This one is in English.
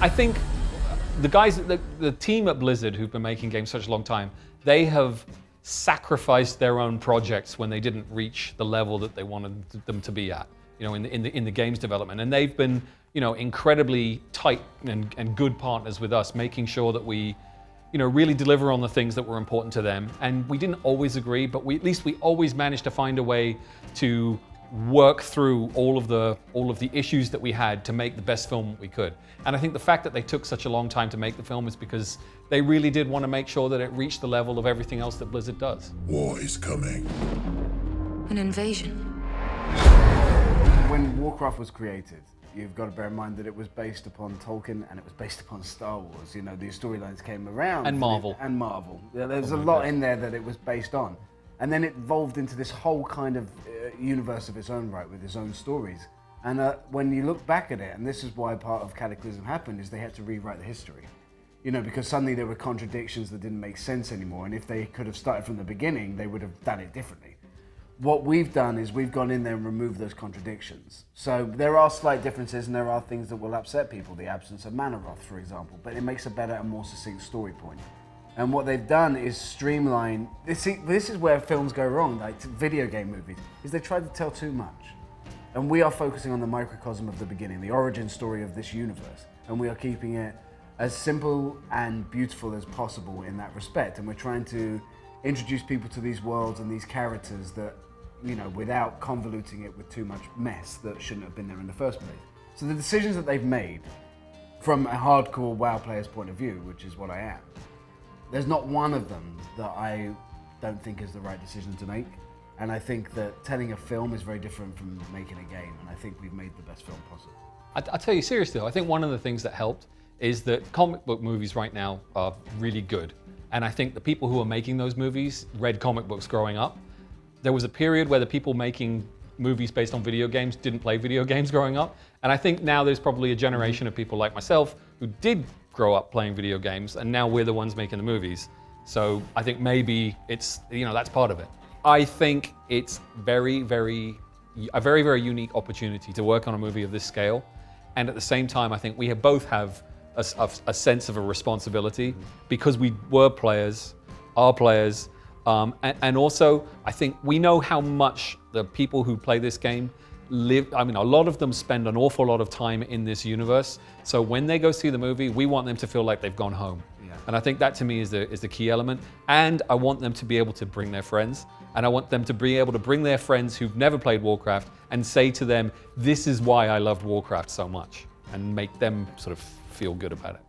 I think the guys, the team at Blizzard who've been making games such a long time, they have sacrificed their own projects when they didn't reach the level that they wanted them to be at, in the games development. And they've been, incredibly tight and good partners with us, making sure that we, really deliver on the things that were important to them. And we didn't always agree, but at least we always managed to find a way to work through all of the issues that we had to make the best film we could. And I think the fact that they took such a long time to make the film is because they really did want to make sure that it reached the level of everything else that Blizzard does. War is coming. An invasion. When Warcraft was created, you've got to bear in mind that it was based upon Tolkien and it was based upon Star Wars. The storylines came around. And Marvel. And Marvel. There's a lot in there that it was based on. And then it evolved into this whole kind of universe of its own right, with its own stories. And when you look back at it, and this is why part of Cataclysm happened, is they had to rewrite the history. Because suddenly there were contradictions that didn't make sense anymore. And if they could have started from the beginning, they would have done it differently. What we've done is we've gone in there and removed those contradictions. So there are slight differences and there are things that will upset people, the absence of Manoroth, for example, but it makes a better and more succinct story point. And what they've done is streamline, this is where films go wrong, like video game movies, is they try to tell too much. And we are focusing on the microcosm of the beginning, the origin story of this universe. And we are keeping it as simple and beautiful as possible in that respect. And we're trying to introduce people to these worlds and these characters that, without convoluting it with too much mess that shouldn't have been there in the first place. So the decisions that they've made, from a hardcore WoW player's point of view, which is what I am, there's not one of them that I don't think is the right decision to make. And I think that telling a film is very different from making a game. And I think we've made the best film possible. I'll tell you seriously though, I think one of the things that helped is that comic book movies right now are really good. And I think the people who are making those movies read comic books growing up. There was a period where the people making movies based on video games didn't play video games growing up. And I think now there's probably a generation of people like myself who did grow up playing video games, and now we're the ones making the movies. So I think maybe it's, that's part of it. I think it's a very, very unique opportunity to work on a movie of this scale. And at the same time, I think we both have a sense of a responsibility because we were players, are players, and also I think we know how much the people who play this game live. A lot of them spend an awful lot of time in this universe. So when they go see the movie, we want them to feel like they've gone home. Yeah. And I think that to me is the key element. And I want them to be able to bring their friends. And I want them to be able to bring their friends who've never played Warcraft and say to them, this is why I loved Warcraft so much, and make them sort of feel good about it.